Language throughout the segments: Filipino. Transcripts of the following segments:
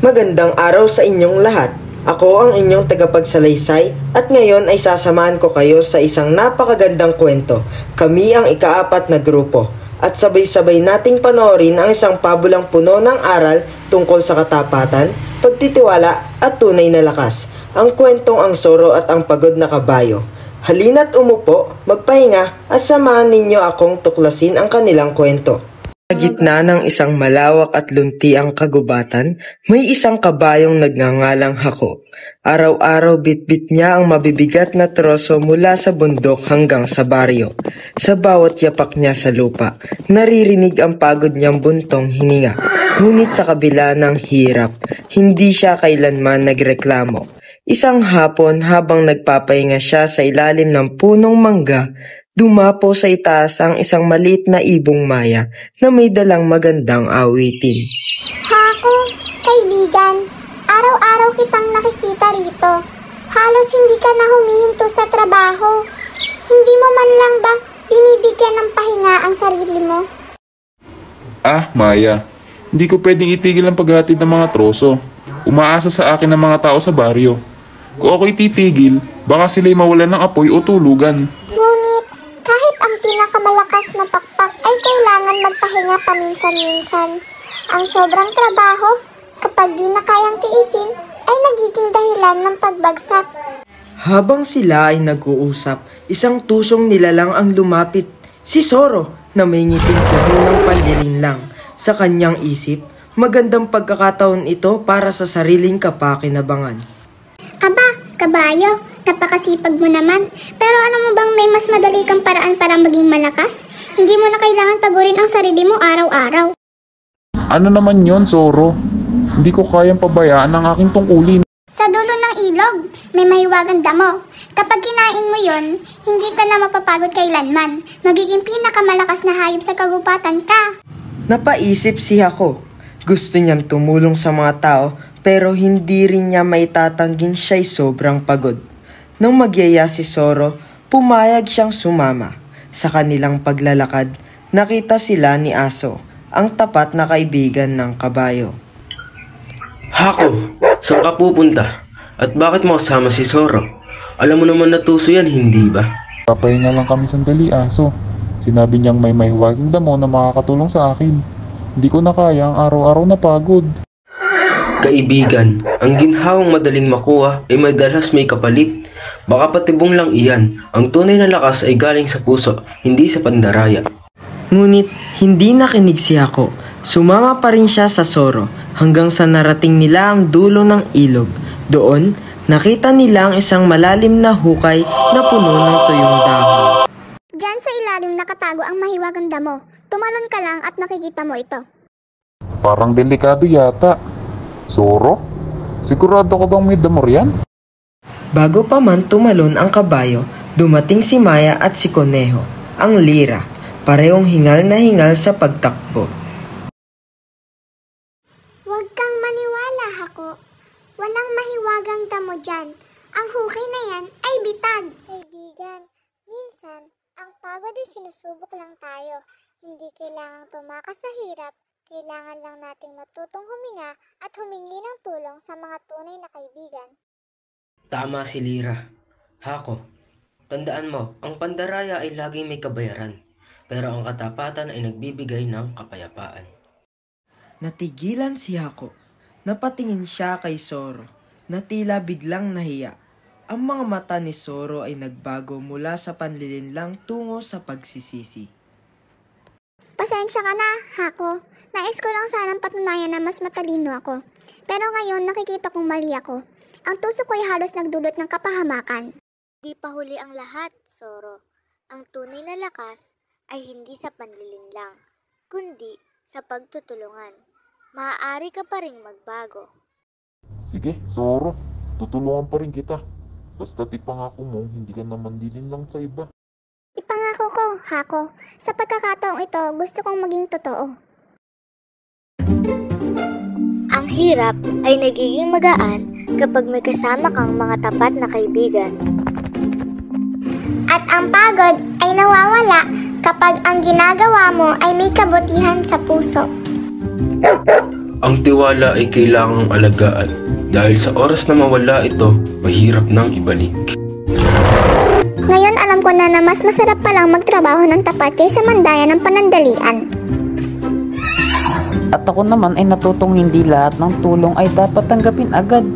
Magandang araw sa inyong lahat. Ako ang inyong tagapagsalaysay at ngayon ay sasamahan ko kayo sa isang napakagandang kwento. Kami ang ika-4 na grupo at sabay-sabay nating panoorin ang isang pabulang puno ng aral tungkol sa katapatan, pagtitiwala at tunay na lakas. Ang kwentong Ang Soro at ang Pagod na Kabayo. Halina't umupo, magpahinga at samahan ninyo akong tuklasin ang kanilang kwento. Sa gitna ng isang malawak at luntiang kagubatan, may isang kabayong nagngangalang Hako. Araw-araw bitbit niya ang mabibigat na troso mula sa bundok hanggang sa baryo. Sa bawat yapak niya sa lupa, naririnig ang pagod niyang buntong hininga. Ngunit sa kabila ng hirap, hindi siya kailanman nagreklamo. Isang hapon habang nagpapahinga siya sa ilalim ng punong mangga, dumapo sa itaas ang isang maliit na ibong maya na may dalang magandang awitin. Hako, kaibigan, araw-araw kitang nakikita rito. Halos hindi ka na humihinto sa trabaho. Hindi mo man lang ba binibigyan ng pahinga ang sarili mo? Maya, hindi ko pwedeng itigil ang paghatid ng mga troso. Umaasa sa akin ng mga tao sa baryo. Kung ako'y titigil, baka sila'y mawalan ng apoy o tulugan. Ngunit, kahit ang pinakamalakas na pakpak ay kailangan magpahinga paminsan-minsan. Ang sobrang trabaho, kapag di na kayang tiisin, ay nagiging dahilan ng pagbagsak. Habang sila ay nag-uusap, isang tusong nilalang ang lumapit. Si Soro na may ngiting puno ng panlilinlang. Sa kanyang isip, magandang pagkakataon ito para sa sariling kapakinabangan. Aba, kabayo, napakasipag mo naman. Pero ano mo bang may mas madali kang paraan para maging malakas? Hindi mo na kailangan pagurin ang sarili mo araw-araw. Ano naman yon, Soro? Hindi ko kayang pabayaan ang aking tungkulin. Sa dulo ng ilog, may mahiwagang damo. Kapag kinain mo yon, hindi ka na mapapagod kailanman. Magiging pinakamalakas na hayop sa kagubatan ka. Napaisip si Hako. Gusto niyang tumulong sa mga tao pero hindi rin niya maitatangging siya'y sobrang pagod. Nang magyaya si Soro, pumayag siyang sumama. Sa kanilang paglalakad, nakita sila ni Aso, ang tapat na kaibigan ng kabayo. Hako, saan ka pupunta? At bakit mo kasama si Soro? Alam mo naman na tuso yan, hindi ba? Papahinga lang kami sandali, Aso. Sinabi niyang may mahiwagang damo na makakatulong sa akin. Hindi ko na kaya ang araw-araw na pagod. Kaibigan, ang ginhawang madaling makuha ay madalas may kapalit. Baka patibong lang iyan. Ang tunay na lakas ay galing sa puso, hindi sa pandaraya. Ngunit hindi nakinig si Hako. Sumama pa rin siya sa Soro hanggang sa narating nila ang dulo ng ilog. Doon, nakita nila ang isang malalim na hukay na puno ng tuyong dahon. Diyan sa ilalim nakatago ang mahiwagang damo. Tumalon ka lang at makikita mo ito. Parang delikado yata. Soro? Sigurado ka bang may damo riyan? Bago pa man tumalon ang kabayo, dumating si Maya at si Koneho, ang lira, parehong hingal na hingal sa pagtakbo. Huwag kang maniwala, Hako. Walang mahiwagang damo dyan. Ang hukay na yan ay bitag. Kaibigan, minsan, ang pagod ay sinusubok lang tayo. Hindi kailangang tumakas sa hirap. Kailangan lang nating matutong huminga at humingi ng tulong sa mga tunay na kaibigan. Tama si Lira. Hako, tandaan mo, ang pandaraya ay laging may kabayaran. Pero ang katapatan ay nagbibigay ng kapayapaan. Natigilan si Hako. Napatingin siya kay Soro na tila biglang nahiya. Ang mga mata ni Soro ay nagbago mula sa panlilinlang tungo sa pagsisisi. Pasensya ka na, Hako. Nais ko lang sanang patunayan na mas matalino ako. Pero ngayon nakikita kong mali ako. Ang tuso ko ay halos nagdulot ng kapahamakan. Di pa huli ang lahat, Soro. Ang tunay na lakas ay hindi sa panlilinlang, kundi sa pagtutulungan. Maaari ka pa ring magbago. Sige, Soro. Tutulungan pa rin kita. Basta ipangako mo, hindi ka naman dilinlang sa iba. Ipangako ko, Hako. Sa pagkakataong ito, gusto kong maging totoo. Ang hirap ay nagiging magaan kapag may kasama kang mga tapat na kaibigan. At ang pagod ay nawawala kapag ang ginagawa mo ay may kabutihan sa puso. Ang tiwala ay kailangang alagaan dahil sa oras na mawala ito, mahirap nang ibalik. Ngayon alam ko na mas masarap palang magtrabaho ng tapat kaysa mandaya ng panandalian. At ako naman ay natutong hindi lahat ng tulong ay dapat tanggapin agad.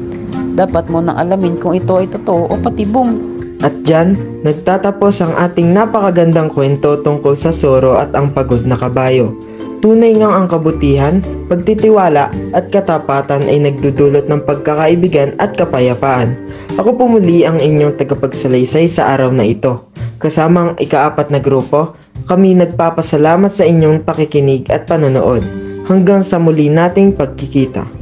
Dapat mo nang alamin kung ito ay totoo o patibong. At dyan, nagtatapos ang ating napakagandang kwento tungkol sa Zorro at ang pagod na kabayo. Tunay ngang ang kabutihan, pagtitiwala at katapatan ay nagdudulot ng pagkakaibigan at kapayapaan. Ako po muli ang inyong tagapagsalaysay sa araw na ito. Kasama ang ika-4 na grupo, kami nagpapasalamat sa inyong pakikinig at panonood. Hanggang sa muli nating pagkikita.